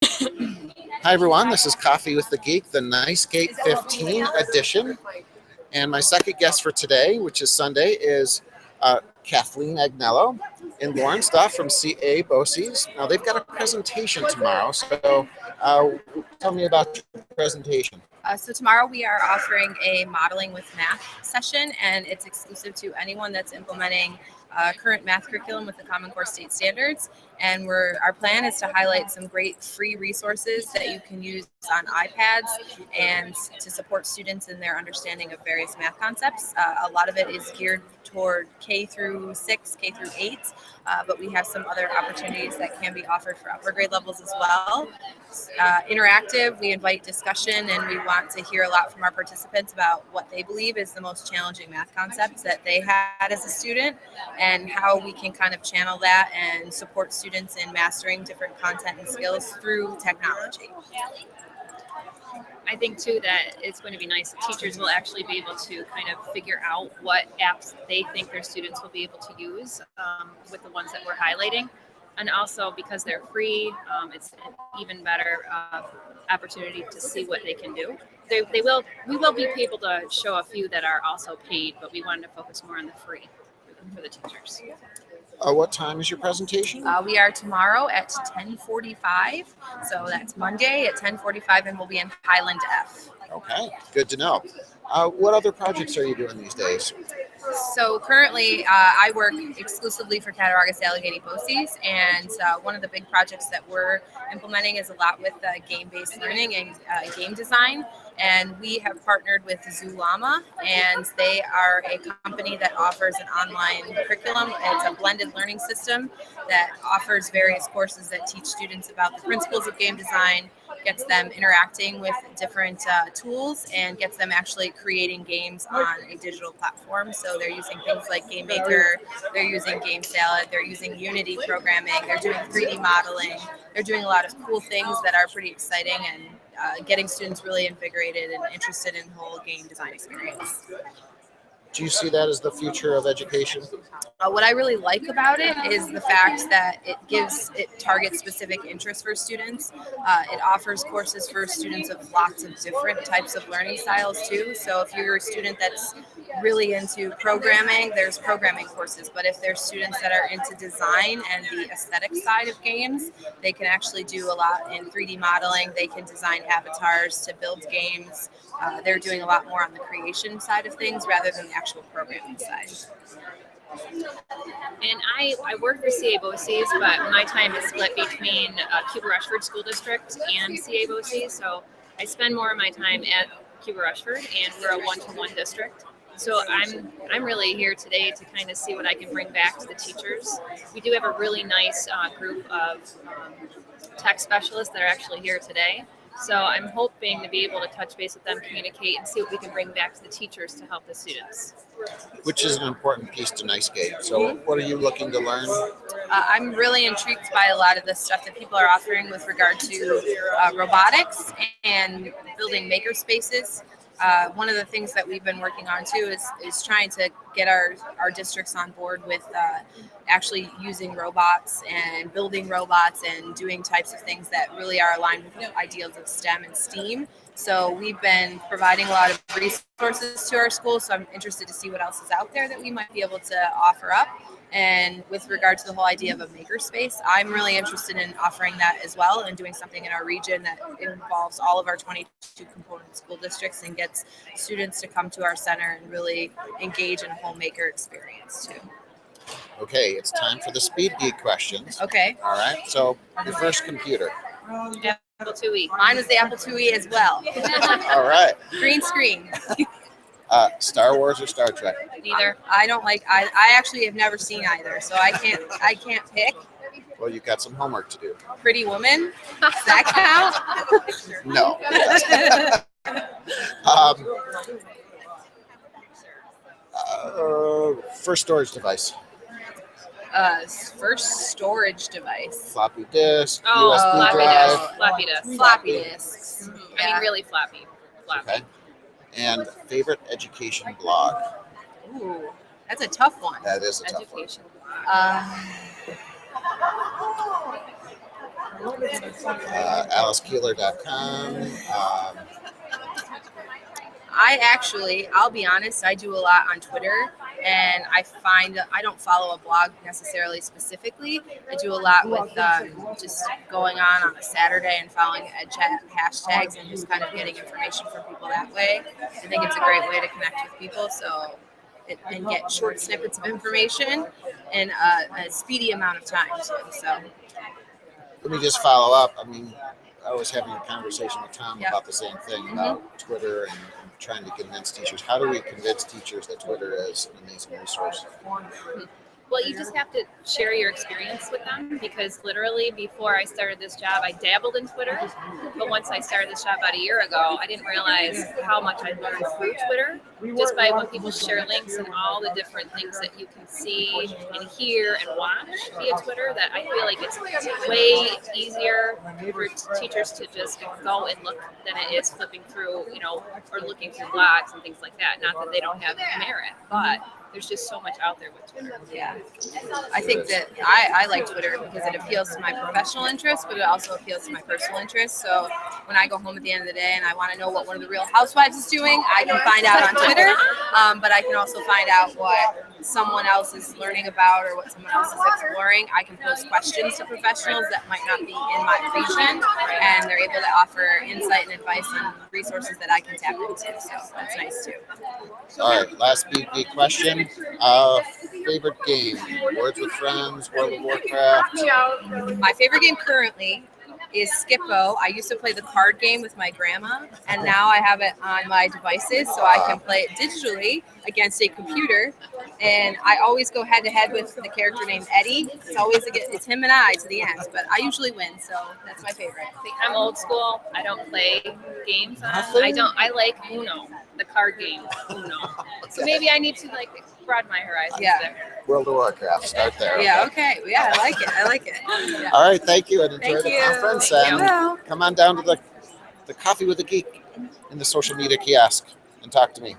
Hi everyone, this is Coffee with the Geek, the Nice Gate 15 edition. And my second guest for today, which is Sunday, is Kathleen Agnello in Stuff from CA BOCES. Now they've got a presentation tomorrow, so tell me about your presentation. So tomorrow we are offering a modeling with math session, and it's exclusive to anyone that's implementing current math curriculum with the Common Core State Standards. And our plan is to highlight some great free resources that you can use on iPads and to support students in their understanding of various math concepts. A lot of it is geared toward K through 6, K through 8, but we have some other opportunities that can be offered for upper grade levels as well. Interactive, we invite discussion, and we want to hear a lot from our participants about what they believe is the most challenging math concepts that they had as a student and how we can kind of channel that and support students in mastering different content and skills through technology. I think too that it's going to be nice that teachers will actually be able to kind of figure out what apps they think their students will be able to use with the ones that we're highlighting. And also because they're free, it's an even better opportunity to see what they can do. We will be able to show a few that are also paid, but we wanted to focus more on the free for the teachers. What time is your presentation? We are tomorrow at 10:45, so that's Monday at 10:45, and we'll be in Highland F. Okay, good to know. What other projects are you doing these days? So currently, I work exclusively for Cattaraugus-Allegheny BOCES, and one of the big projects that we're implementing is a lot with game-based learning and game design. And we have partnered with Zulama, and they are a company that offers an online curriculum. It's a blended learning system that offers various courses that teach students about the principles of game design, gets them interacting with different tools, and gets them actually creating games on a digital platform. So they're using things like Game Maker, they're using Game Salad, they're using Unity programming, they're doing 3D modeling. They're doing a lot of cool things that are pretty exciting and getting students really invigorated and interested in the whole game design experience. Do you see that as the future of education? What I really like about it is the fact that it targets specific interests for students. It offers courses for students of lots of different types of learning styles too. So if you're a student that's really into programming, there's programming courses. But if there's students that are into design and the aesthetic side of games, they can actually do a lot in 3D modeling. They can design avatars to build games. They're doing a lot more on the creation side of things rather than the actual programming side. And I work for CA BOCES, but my time is split between Cuba Rushford School District and CA BOCES. So I spend more of my time at Cuba Rushford, and we're a one-to-one district. So I'm really here today to kind of see what I can bring back to the teachers. We do have a really nice group of tech specialists that are actually here today. So I'm hoping to be able to touch base with them, communicate, and see what we can bring back to the teachers to help the students. Which is an important piece to NiceGate. So what are you looking to learn? I'm really intrigued by a lot of the stuff that people are offering with regard to robotics and building maker spaces. One of the things that we've been working on too is trying to get our districts on board with actually using robots and building robots and doing types of things that really are aligned with the ideals of STEM and STEAM. So we've been providing a lot of resources to our school, so I'm interested to see what else is out there that we might be able to offer up. And with regard to the whole idea of a makerspace, I'm really interested in offering that as well and doing something in our region that involves all of our 22 component school districts and gets students to come to our center and really engage in a whole maker experience too. Okay, it's time for the Speed Geek questions. Okay. All right, so your first computer. Apple IIe. Mine was the Apple IIe as well. All right. Green screen. Star Wars or Star Trek? Neither. I don't like. I actually have never seen either, so I can't pick. Well, you've got some homework to do. Pretty Woman. Does that count? No. First storage device. First storage device. Floppy disk, Oh, USB floppy drive. disk. Floppy disk. Floppy disks. I mean, really floppy. Okay. And favorite education blog. Ooh, that's a tough one. That is a tough one. Education. AliceKeeler.com. I'll be honest, I do a lot on Twitter, and I find I don't follow a blog necessarily specifically. I do a lot with just going on a Saturday and following edtech hashtags and just kind of getting information from people that way. I think it's a great way to connect with people, and get short snippets of information in a speedy amount of time too. So Let me just follow up. I mean, I was having a conversation with Tom about the same thing about Twitter and trying to convince teachers. How do we convince teachers that Twitter is an amazing resource? Well, you just have to share your experience with them, because literally before I started this job, I dabbled in Twitter. But once I started this job about a year ago, I didn't realize how much I learned through Twitter, just by when people share links and all the different things that you can see and hear and watch via Twitter, that I feel like it's way easier for teachers to just go and look than it is flipping through, or looking through blogs and things like that. Not that they don't have merit, but there's just so much out there with Twitter. Yeah, I think that I like Twitter because it appeals to my professional interests, but it also appeals to my personal interests. So when I go home at the end of the day and I want to know what one of the Real Housewives is doing, I can find out on Twitter, but I can also find out what someone else is learning about or what someone else is exploring. I can post questions to professionals that might not be in my region, and they're able to offer insight and advice and resources that I can tap into. So that's nice too. All right, last big question. Favorite game? Words with Friends, World of Warcraft? My favorite game currently is Skippo. I used to play the card game with my grandma, and now I have it on my devices so I can play it digitally against a computer. And I always go head to head with the character named Eddie. It's him and I to the end, but I usually win, so that's my favorite. I'm old school. I don't play games. I like Uno, the card game Uno. So maybe I need to broaden my horizons there. World of Warcraft. Start there. Yeah. Okay. Yeah, I like it. Yeah. All right. Thank you, and enjoy the conference. Thank And come on down to the Coffee with the Geek in the social media kiosk and talk to me.